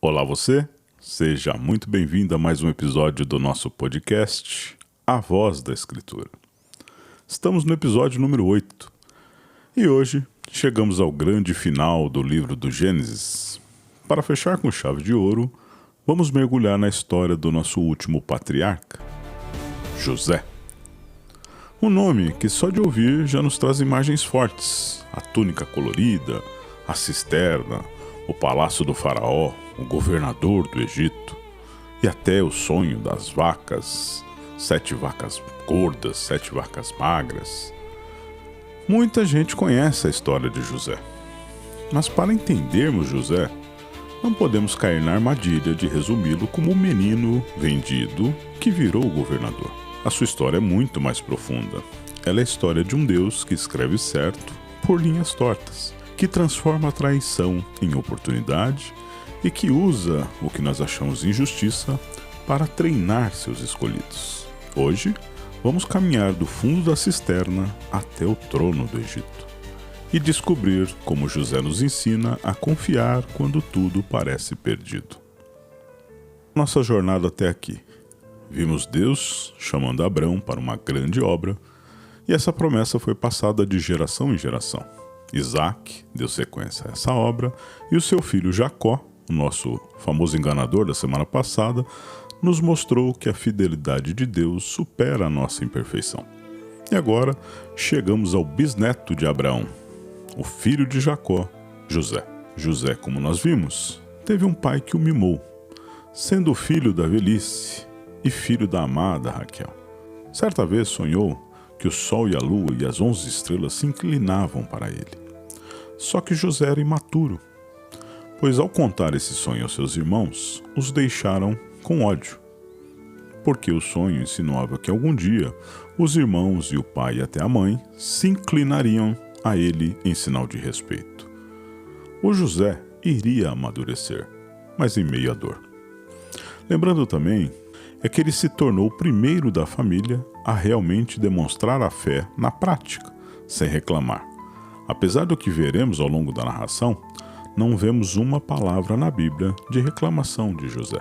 Olá você, seja muito bem-vindo a mais um episódio do nosso podcast, A Voz da Escritura. Estamos no episódio número 8 e hoje chegamos ao grande final do livro do Gênesis. Para fechar com chave de ouro, vamos mergulhar na história do nosso último patriarca, José. Um nome que só de ouvir já nos traz imagens fortes: a túnica colorida, a cisterna, o palácio do faraó, o governador do Egito e até o sonho das vacas, 7 vacas gordas, 7 vacas magras. Muita gente conhece a história de José, mas para entendermos José, não podemos cair na armadilha de resumi-lo como o menino vendido que virou o governador. A sua história é muito mais profunda. Ela é a história de um Deus que escreve certo por linhas tortas, que transforma a traição em oportunidade e que usa o que nós achamos injustiça para treinar seus escolhidos. Hoje, vamos caminhar do fundo da cisterna até o trono do Egito e descobrir como José nos ensina a confiar quando tudo parece perdido. Nossa jornada até aqui. Vimos Deus chamando Abrão para uma grande obra e essa promessa foi passada de geração em geração. Isaac deu sequência a essa obra e o seu filho Jacó, o nosso famoso enganador da semana passada, nos mostrou que a fidelidade de Deus supera a nossa imperfeição. E agora chegamos ao bisneto de Abraão, o filho de Jacó, José. José, como nós vimos, teve um pai que o mimou, sendo filho da velhice e filho da amada Raquel. Certa vez sonhou que o sol e a lua e as 11 estrelas se inclinavam para ele. Só que José era imaturo, pois ao contar esse sonho aos seus irmãos, os deixaram com ódio, porque o sonho insinuava que algum dia os irmãos e o pai e até a mãe se inclinariam a ele em sinal de respeito. O José iria amadurecer, mas em meio à dor. Lembrando também é que ele se tornou o primeiro da família a realmente demonstrar a fé na prática, sem reclamar. Apesar do que veremos ao longo da narração, não vemos uma palavra na Bíblia de reclamação de José.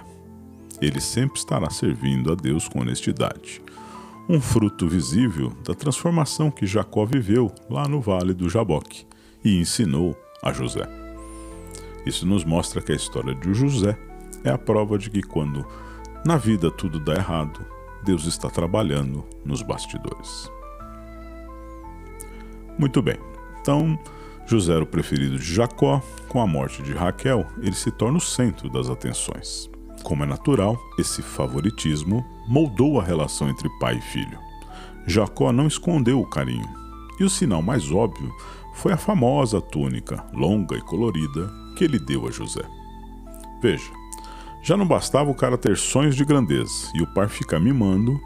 Ele sempre estará servindo a Deus com honestidade, um fruto visível da transformação que Jacó viveu lá no Vale do Jaboque e ensinou a José. Isso nos mostra que a história de José é a prova de que quando na vida tudo dá errado, Deus está trabalhando nos bastidores. Muito bem, então José era o preferido de Jacó. Com a morte de Raquel, ele se torna o centro das atenções. Como é natural, esse favoritismo moldou a relação entre pai e filho. Jacó não escondeu o carinho, e o sinal mais óbvio foi a famosa túnica, longa e colorida, que ele deu a José. Veja, já não bastava o cara ter sonhos de grandeza e o par ficar mimando,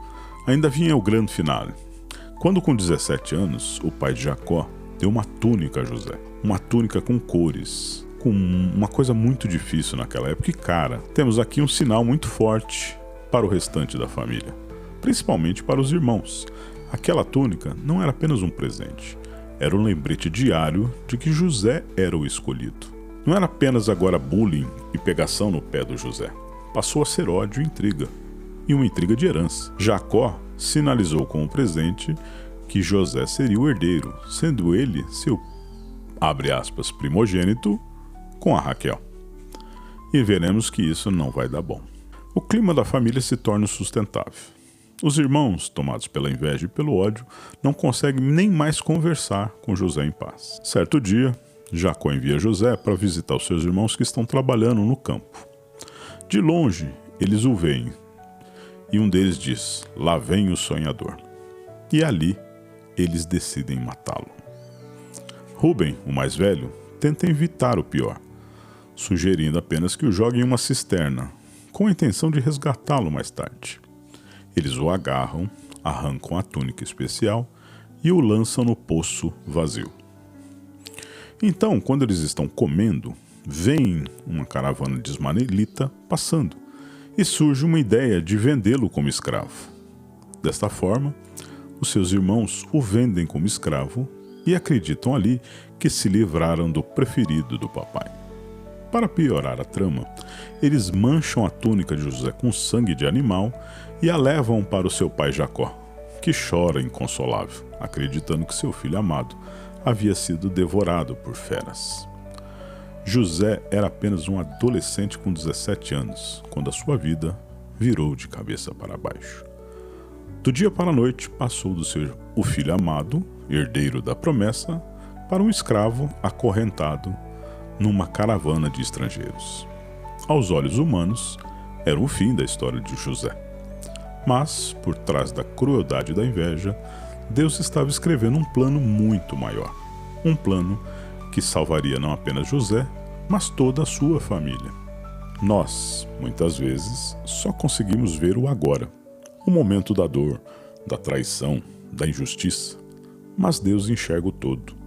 ainda vinha o grande finale. Quando com 17 anos, o pai de Jacó deu uma túnica a José. Uma túnica com cores, com uma coisa muito difícil naquela época. E cara, temos aqui um sinal muito forte para o restante da família, principalmente para os irmãos. Aquela túnica não era apenas um presente, era um lembrete diário de que José era o escolhido. Não era apenas agora bullying e pegação no pé do José. Passou a ser ódio e intriga. E uma intriga de herança. Jacó sinalizou com o presente que José seria o herdeiro, sendo ele seu, abre aspas, primogênito com a Raquel. E veremos que isso não vai dar bom. O clima da família se torna insustentável. Os irmãos, tomados pela inveja e pelo ódio, não conseguem nem mais conversar com José em paz. Certo dia, Jacó envia José para visitar os seus irmãos que estão trabalhando no campo. De longe, eles o veem, e um deles diz: "Lá vem o sonhador." E ali, eles decidem matá-lo. Rúben, o mais velho, tenta evitar o pior, sugerindo apenas que o joguem em uma cisterna, com a intenção de resgatá-lo mais tarde. Eles o agarram, arrancam a túnica especial e o lançam no poço vazio. Então, quando eles estão comendo, vem uma caravana de ismaelita passando e surge uma ideia de vendê-lo como escravo. Desta forma, os seus irmãos o vendem como escravo e acreditam ali que se livraram do preferido do papai. Para piorar a trama, eles mancham a túnica de José com sangue de animal e a levam para o seu pai Jacó, que chora inconsolável, acreditando que seu filho amado havia sido devorado por feras. José era apenas um adolescente com 17 anos, quando a sua vida virou de cabeça para baixo. Do dia para a noite, passou do ser o filho amado, herdeiro da promessa, para um escravo acorrentado numa caravana de estrangeiros. Aos olhos humanos, era o fim da história de José. Mas, por trás da crueldade e da inveja, Deus estava escrevendo um plano muito maior. Um plano que salvaria não apenas José, mas toda a sua família. Nós, muitas vezes, só conseguimos ver o agora, o momento da dor, da traição, da injustiça, mas Deus enxerga o todo.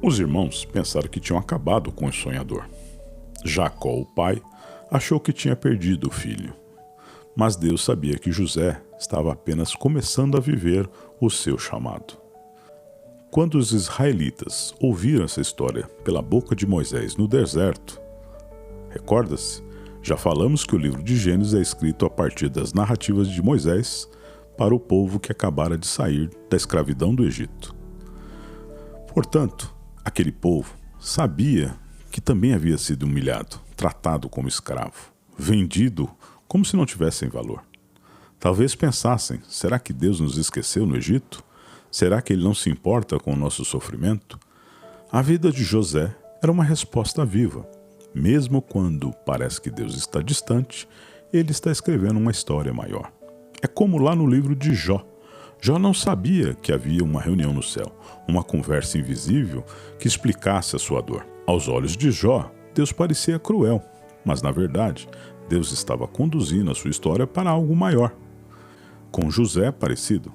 Os irmãos pensaram que tinham acabado com o sonhador. Jacó, o pai, achou que tinha perdido o filho, mas Deus sabia que José estava apenas começando a viver o seu chamado. Quando os israelitas ouviram essa história pela boca de Moisés no deserto, recorda-se, já falamos que o livro de Gênesis é escrito a partir das narrativas de Moisés para o povo que acabara de sair da escravidão do Egito. Portanto, aquele povo sabia que também havia sido humilhado, tratado como escravo, vendido como se não tivessem valor. Talvez pensassem, será que Deus nos esqueceu no Egito? Será que Ele não se importa com o nosso sofrimento? A vida de José era uma resposta viva. Mesmo quando parece que Deus está distante, Ele está escrevendo uma história maior. É como lá no livro de Jó. Jó não sabia que havia uma reunião no céu, uma conversa invisível que explicasse a sua dor. Aos olhos de Jó, Deus parecia cruel, mas na verdade, Deus estava conduzindo a sua história para algo maior. Com José é parecido.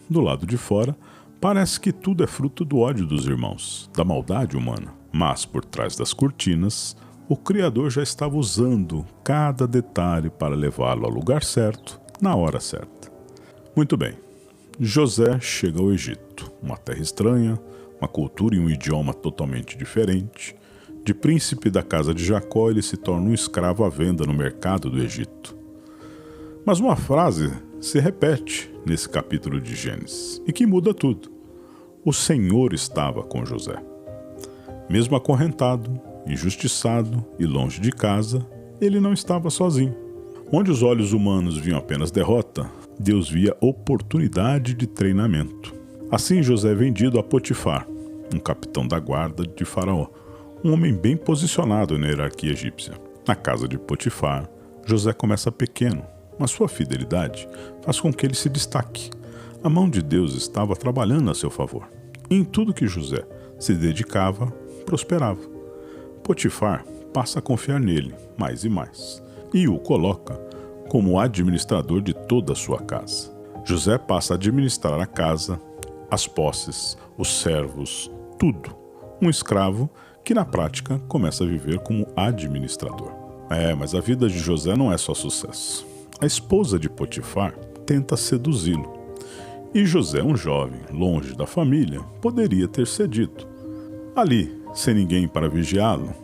Do lado de fora, parece que tudo é fruto do ódio dos irmãos, da maldade humana. Mas por trás das cortinas, o Criador já estava usando cada detalhe para levá-lo ao lugar certo, na hora certa. Muito bem, José chega ao Egito, uma terra estranha, uma cultura e um idioma totalmente diferente. De príncipe da casa de Jacó, ele se torna um escravo à venda no mercado do Egito. Mas uma frase se repete nesse capítulo de Gênesis e que muda tudo. O Senhor estava com José. Mesmo acorrentado, injustiçado e longe de casa, ele não estava sozinho. Onde os olhos humanos viam apenas derrota, Deus via oportunidade de treinamento. Assim José é vendido a Potifar, um capitão da guarda de Faraó, um homem bem posicionado na hierarquia egípcia. Na casa de Potifar, José começa pequeno, mas sua fidelidade faz com que ele se destaque. A mão de Deus estava trabalhando a seu favor. E em tudo que José se dedicava, prosperava. Potifar passa a confiar nele mais e mais, e o coloca como administrador de toda a sua casa. José passa a administrar a casa, as posses, os servos, tudo. Um escravo que na prática começa a viver como administrador. Mas a vida de José não é só sucesso. A esposa de Potifar tenta seduzi-lo. E José, um jovem, longe da família, poderia ter cedido. Ali, sem ninguém para vigiá-lo,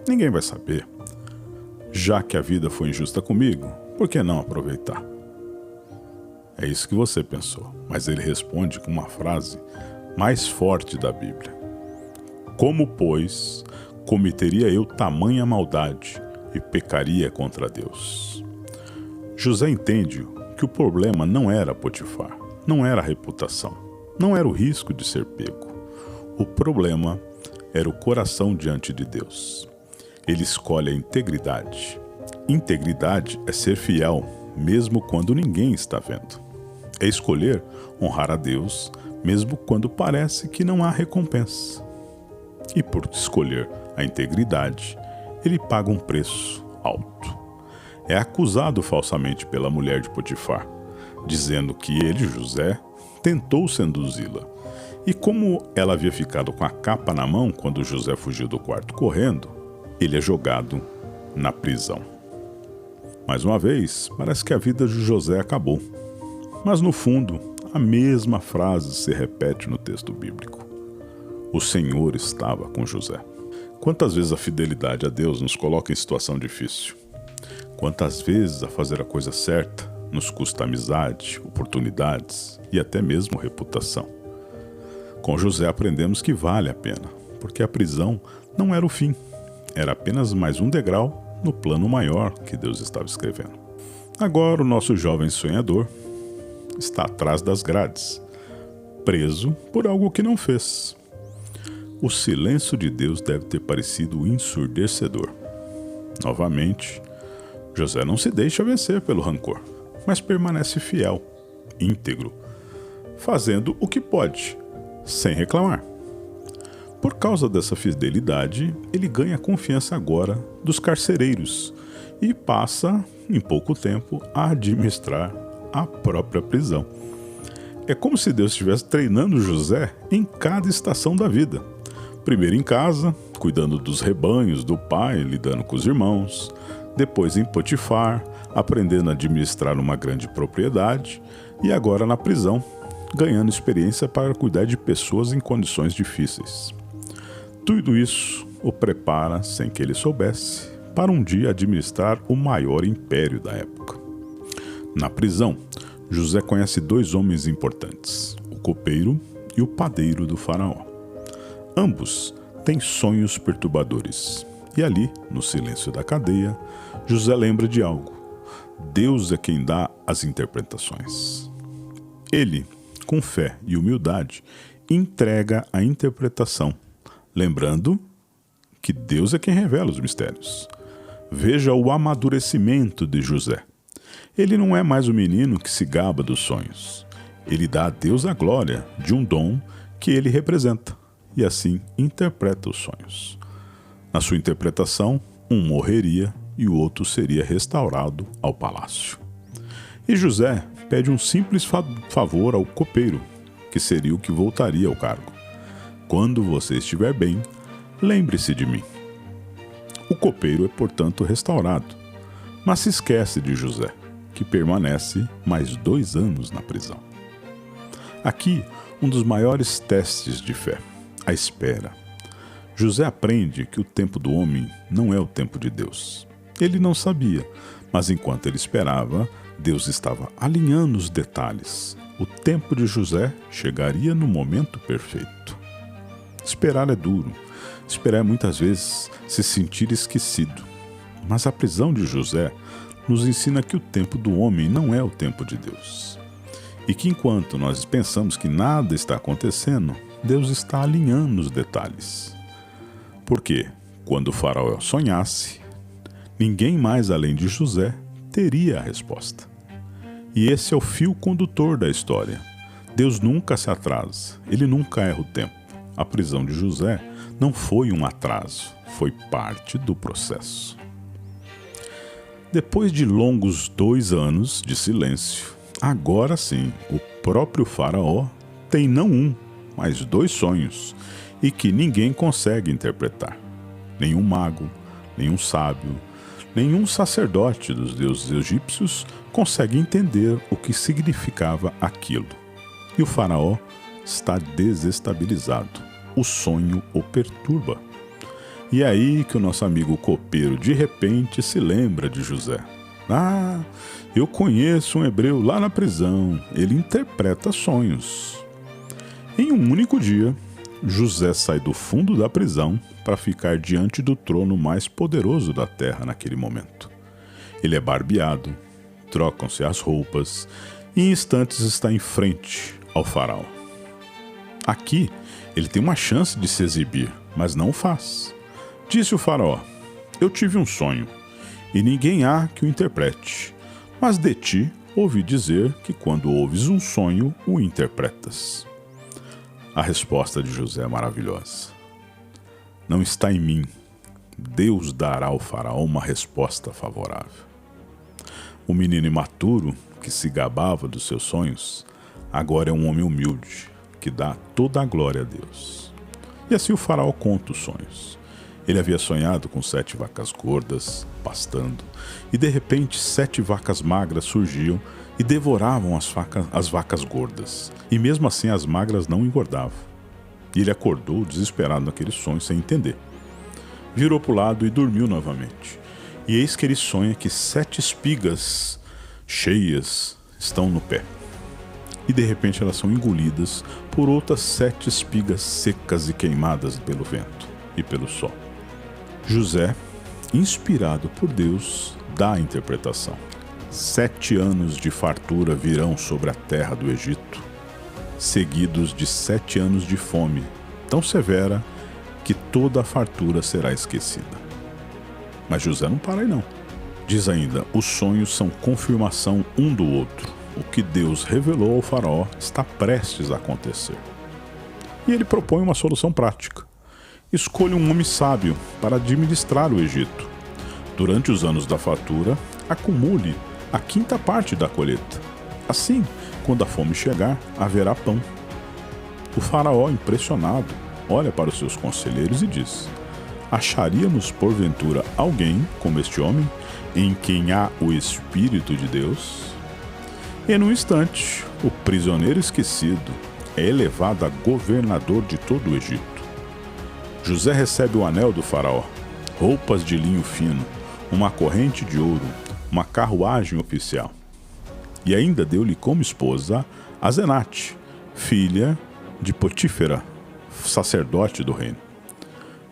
ninguém vai saber. Já que a vida foi injusta comigo, por que não aproveitar? É isso que você pensou, mas ele responde com uma frase mais forte da Bíblia. Como, pois, cometeria eu tamanha maldade e pecaria contra Deus? José entende que o problema não era Potifar, não era a reputação, não era o risco de ser pego. O problema era o coração diante de Deus. Ele escolhe a integridade. Integridade é ser fiel, mesmo quando ninguém está vendo. É escolher honrar a Deus, mesmo quando parece que não há recompensa. E por escolher a integridade, ele paga um preço alto. É acusado falsamente pela mulher de Potifar, dizendo que ele, José, tentou seduzi-la. E como ela havia ficado com a capa na mão quando José fugiu do quarto correndo, ele é jogado na prisão. Mais uma vez, parece que a vida de José acabou. Mas no fundo, a mesma frase se repete no texto bíblico. O Senhor estava com José. Quantas vezes a fidelidade a Deus nos coloca em situação difícil? Quantas vezes a fazer a coisa certa nos custa amizade, oportunidades e até mesmo reputação? Com José aprendemos que vale a pena, porque a prisão não era o fim, era apenas mais um degrau no plano maior que Deus estava escrevendo. Agora o nosso jovem sonhador está atrás das grades, preso por algo que não fez. O silêncio de Deus deve ter parecido ensurdecedor. Novamente, José não se deixa vencer pelo rancor, mas permanece fiel, íntegro, fazendo o que pode, sem reclamar. Por causa dessa fidelidade, ele ganha a confiança agora dos carcereiros e passa, em pouco tempo, a administrar a própria prisão. É como se Deus estivesse treinando José em cada estação da vida. Primeiro em casa, cuidando dos rebanhos do pai, lidando com os irmãos. Depois em Potifar, aprendendo a administrar uma grande propriedade. E agora na prisão, ganhando experiência para cuidar de pessoas em condições difíceis. Tudo isso o prepara, sem que ele soubesse, para um dia administrar o maior império da época. Na prisão, José conhece dois homens importantes, o copeiro e o padeiro do faraó. Ambos têm sonhos perturbadores. E ali, no silêncio da cadeia, José lembra de algo. Deus é quem dá as interpretações. Ele, com fé e humildade, entrega a interpretação, lembrando que Deus é quem revela os mistérios. Veja o amadurecimento de José. Ele não é mais o menino que se gaba dos sonhos. Ele dá a Deus a glória de um dom que ele representa. E assim interpreta os sonhos. Na sua interpretação, um morreria e o outro seria restaurado ao palácio. E José pede um simples favor ao copeiro, que seria o que voltaria ao cargo. Quando você estiver bem, lembre-se de mim. O copeiro é, portanto, restaurado, mas se esquece de José, que permanece mais 2 anos na prisão. Aqui, um dos maiores testes de fé. A espera. José aprende que o tempo do homem não é o tempo de Deus. Ele não sabia, mas enquanto ele esperava, Deus estava alinhando os detalhes. O tempo de José chegaria no momento perfeito. Esperar é duro. Esperar é muitas vezes se sentir esquecido. Mas a prisão de José nos ensina que o tempo do homem não é o tempo de Deus. E que enquanto nós pensamos que nada está acontecendo, Deus está alinhando os detalhes. Porque, quando o faraó sonhasse, ninguém mais além de José teria a resposta. E esse é o fio condutor da história. Deus nunca se atrasa, ele nunca erra o tempo. A prisão de José não foi um atraso, foi parte do processo. Depois de longos 2 anos de silêncio, agora sim, o próprio faraó tem não um, mas 2 sonhos, e que ninguém consegue interpretar. Nenhum mago, nenhum sábio, nenhum sacerdote dos deuses egípcios consegue entender o que significava aquilo. E o faraó está desestabilizado. O sonho o perturba. E é aí que o nosso amigo copeiro de repente se lembra de José. Ah, eu conheço um hebreu lá na prisão, ele interpreta sonhos. Em um único dia, José sai do fundo da prisão para ficar diante do trono mais poderoso da terra naquele momento. Ele é barbeado, trocam-se as roupas e em instantes está em frente ao faraó. Aqui, ele tem uma chance de se exibir, mas não o faz. Disse o faraó: eu tive um sonho, e ninguém há que o interprete, mas de ti ouvi dizer que quando ouves um sonho, o interpretas. A resposta de José é maravilhosa. Não está em mim. Deus dará ao faraó uma resposta favorável. O menino imaturo, que se gabava dos seus sonhos, agora é um homem humilde, que dá toda a glória a Deus. E assim o faraó conta os sonhos. Ele havia sonhado com 7 vacas gordas, pastando, e de repente 7 vacas magras surgiam e devoravam as vacas gordas. E mesmo assim as magras não engordavam. E ele acordou desesperado naquele sonho sem entender. virou para o lado e dormiu novamente. E eis que ele sonha que 7 espigas cheias estão no pé. E de repente elas são engolidas por outras 7 espigas secas e queimadas pelo vento e pelo sol. José, inspirado por Deus, dá a interpretação. 7 anos de fartura virão sobre a terra do Egito, seguidos de 7 anos de fome, tão severa que toda a fartura será esquecida. Mas José não para aí não. Diz ainda, os sonhos são confirmação um do outro. O que Deus revelou ao faraó está prestes a acontecer. E ele propõe uma solução prática. Escolha um homem sábio para administrar o Egito. Durante os anos da fartura, acumule a 5ª parte da colheita. Assim, quando a fome chegar, haverá pão. O faraó, impressionado, olha para os seus conselheiros e diz: acharíamos porventura alguém como este homem, em quem há o Espírito de Deus? E num instante, o prisioneiro esquecido é elevado a governador de todo o Egito. José recebe o anel do faraó, roupas de linho fino, uma corrente de ouro, uma carruagem oficial. E ainda deu-lhe como esposa Asenate, filha de Potífera, sacerdote do reino.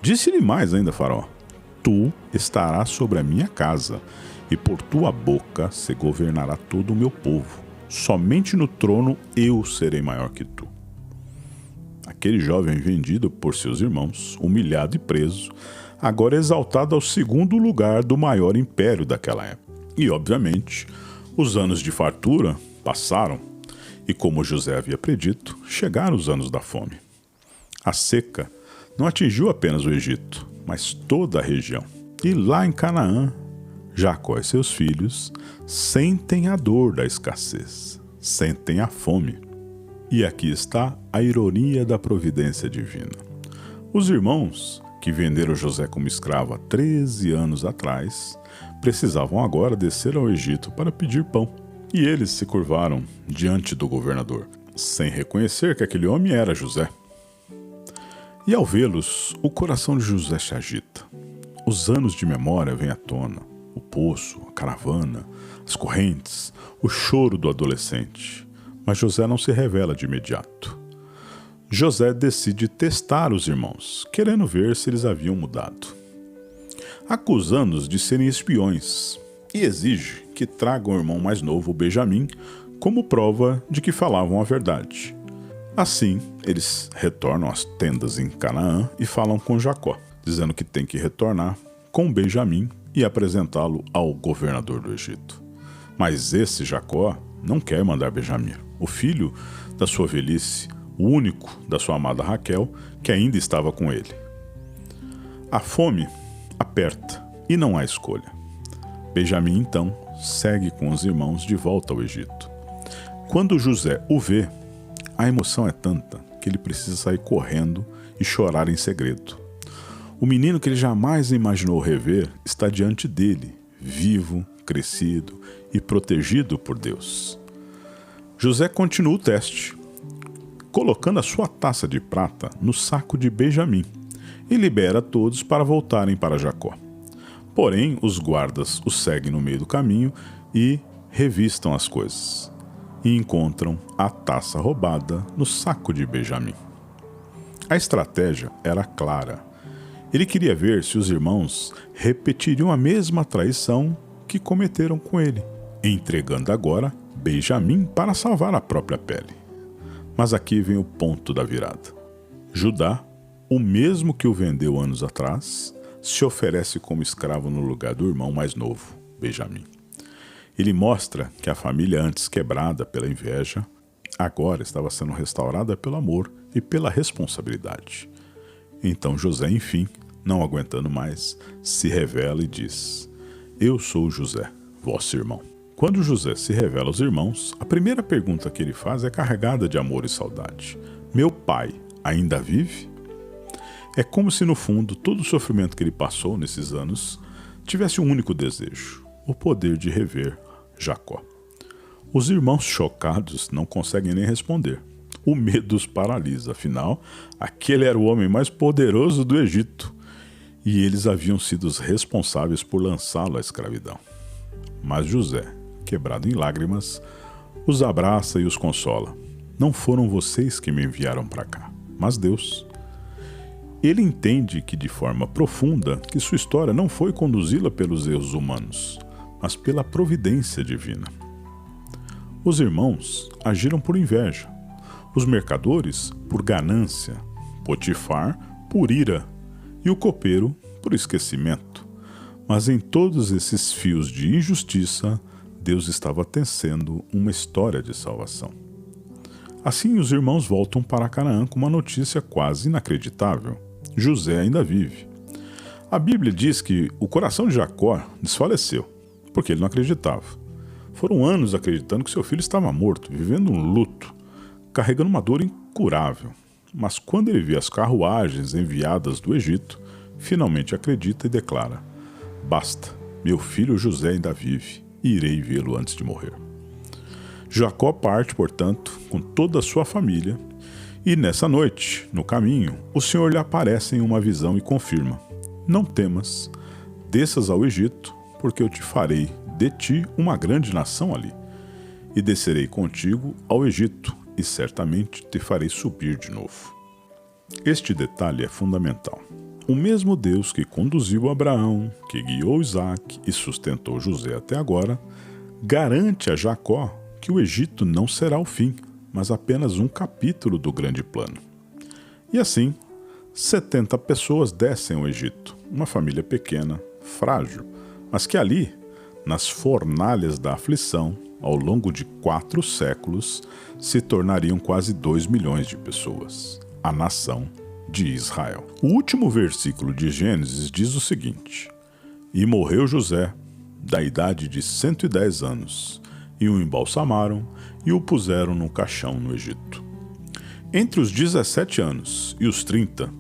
Disse-lhe mais ainda faraó: tu estarás sobre a minha casa, e por tua boca se governará todo o meu povo. Somente no trono eu serei maior que tu. Aquele jovem vendido por seus irmãos, humilhado e preso, agora é exaltado ao 2º lugar do maior império daquela época. E, obviamente, os anos de fartura passaram, e como José havia predito, chegaram os anos da fome. A seca não atingiu apenas o Egito, mas toda a região. E lá em Canaã, Jacó e seus filhos sentem a dor da escassez, sentem a fome. E aqui está a ironia da providência divina. Os irmãos, que venderam José como escravo há 13 anos atrás, precisavam agora descer ao Egito para pedir pão. E eles se curvaram diante do governador, sem reconhecer que aquele homem era José. E ao vê-los, o coração de José se agita. Os anos de memória vêm à tona, o poço, a caravana, as correntes, o choro do adolescente. Mas José não se revela de imediato. José decide testar os irmãos, querendo ver se eles haviam mudado. Acusando-os de serem espiões, e exige que tragam o irmão mais novo, Benjamim, como prova de que falavam a verdade. Assim, eles retornam às tendas em Canaã e falam com Jacó, dizendo que tem que retornar com Benjamim e apresentá-lo ao governador do Egito. Mas esse Jacó não quer mandar Benjamim, o filho da sua velhice, o único da sua amada Raquel, que ainda estava com ele. A fome aperta e não há escolha. Benjamim, então, segue com os irmãos de volta ao Egito. Quando José o vê, a emoção é tanta que ele precisa sair correndo e chorar em segredo. O menino que ele jamais imaginou rever está diante dele, vivo, crescido e protegido por Deus. José continua o teste, colocando a sua taça de prata no saco de Benjamim e libera todos para voltarem para Jacó. Porém, os guardas o seguem no meio do caminho e revistam as coisas, e encontram a taça roubada no saco de Benjamim. A estratégia era clara. Ele queria ver se os irmãos repetiriam a mesma traição que cometeram com ele, entregando agora Benjamim para salvar a própria pele. Mas aqui vem o ponto da virada. Judá, o mesmo que o vendeu anos atrás, se oferece como escravo no lugar do irmão mais novo, Benjamim. Ele mostra que a família antes quebrada pela inveja, agora estava sendo restaurada pelo amor e pela responsabilidade. Então José, enfim, não aguentando mais, se revela e diz: eu sou José, vosso irmão. Quando José se revela aos irmãos, a primeira pergunta que ele faz é carregada de amor e saudade. Meu pai ainda vive? É como se, no fundo, todo o sofrimento que ele passou nesses anos tivesse um único desejo: o poder de rever Jacó. Os irmãos, chocados, não conseguem nem responder. O medo os paralisa, afinal, aquele era o homem mais poderoso do Egito. e eles haviam sido os responsáveis por lançá-lo à escravidão. Mas José, quebrado em lágrimas, os abraça e os consola. Não foram vocês que me enviaram para cá, mas Deus. Ele entende que de forma profunda que sua história não foi conduzi-la pelos erros humanos, mas pela providência divina. Os irmãos agiram por inveja, os mercadores por ganância, Potifar por ira e o copeiro por esquecimento. Mas em todos esses fios de injustiça, Deus estava tecendo uma história de salvação. Assim, os irmãos voltam para Canaã com uma notícia quase inacreditável: José ainda vive. A Bíblia diz que o coração de Jacó desfaleceu, porque ele não acreditava. Foram anos acreditando que seu filho estava morto, vivendo um luto, carregando uma dor incurável. Mas quando ele vê as carruagens enviadas do Egito, finalmente acredita e declara: basta, meu filho José ainda vive, e irei vê-lo antes de morrer. Jacó parte, portanto, com toda a sua família, e nessa noite, no caminho, o Senhor lhe aparece em uma visão e confirma: não temas, desças ao Egito, porque eu te farei de ti uma grande nação ali, e descerei contigo ao Egito, e certamente te farei subir de novo. Este detalhe é fundamental. O mesmo Deus que conduziu Abraão, que guiou Isaac e sustentou José até agora, garante a Jacó que o Egito não será o fim, mas apenas um capítulo do grande plano. E assim, 70 pessoas descem ao Egito, uma família pequena, frágil, mas que ali, nas fornalhas da aflição, ao longo de 4 séculos, se tornariam quase 2 milhões de pessoas, a nação de Israel. O último versículo de Gênesis diz o seguinte: e morreu José, da idade de 110 anos, e o embalsamaram e o puseram num caixão no Egito. Entre os 17 anos e os 30,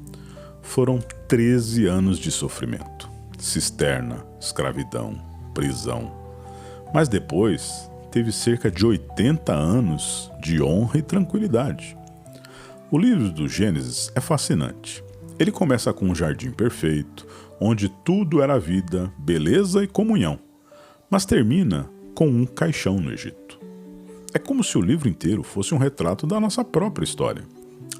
foram 13 anos de sofrimento, cisterna, escravidão, prisão. Mas depois teve cerca de 80 anos de honra e tranquilidade. O livro do Gênesis é fascinante. Ele começa com um jardim perfeito, onde tudo era vida, beleza e comunhão, mas termina com um caixão no Egito. É como se o livro inteiro fosse um retrato da nossa própria história.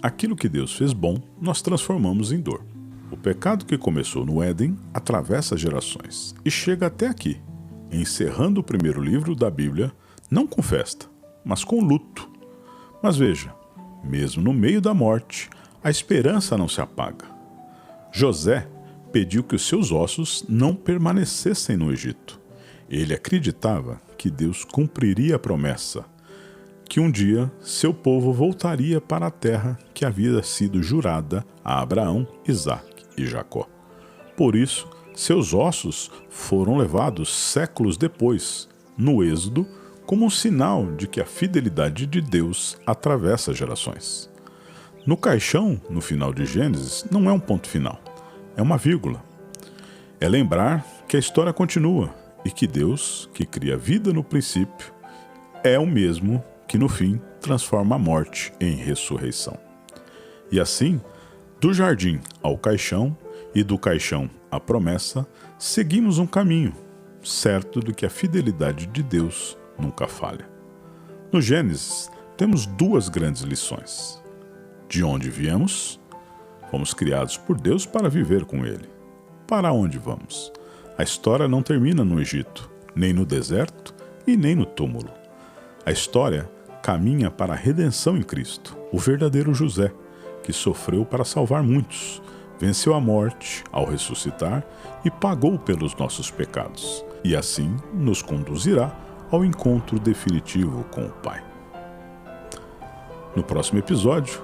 Aquilo que Deus fez bom, nós transformamos em dor. O pecado que começou no Éden atravessa gerações e chega até aqui, encerrando o primeiro livro da Bíblia, não com festa, mas com luto. Mas veja, mesmo no meio da morte, a esperança não se apaga. José pediu que os seus ossos não permanecessem no Egito. Ele acreditava que Deus cumpriria a promessa, que um dia seu povo voltaria para a terra que havia sido jurada a Abraão, Isaque e Jacó. Por isso, seus ossos foram levados séculos depois, no Êxodo, como um sinal de que a fidelidade de Deus atravessa gerações. No caixão, no final de Gênesis, não é um ponto final, é uma vírgula. É lembrar que a história continua e que Deus, que cria vida no princípio, é o mesmo que no fim transforma a morte em ressurreição. E assim, do jardim ao caixão e do caixão à promessa, seguimos um caminho, certo de que a fidelidade de Deus nunca falha. No Gênesis, temos 2 grandes lições. De onde viemos? Fomos criados por Deus para viver com Ele. Para onde vamos? A história não termina no Egito, nem no deserto e nem no túmulo. A história caminha para a redenção em Cristo, o verdadeiro José, que sofreu para salvar muitos, venceu a morte ao ressuscitar e pagou pelos nossos pecados, e assim nos conduzirá ao encontro definitivo com o Pai. No próximo episódio,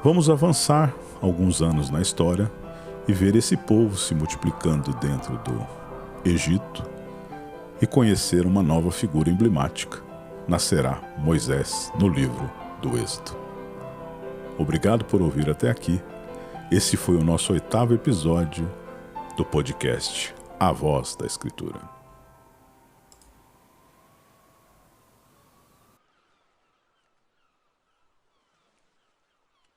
vamos avançar alguns anos na história e ver esse povo se multiplicando dentro do Egito e conhecer uma nova figura emblemática. Nascerá Moisés no livro do Êxodo. Obrigado por ouvir até aqui. Esse foi o nosso 8º episódio do podcast A Voz da Escritura.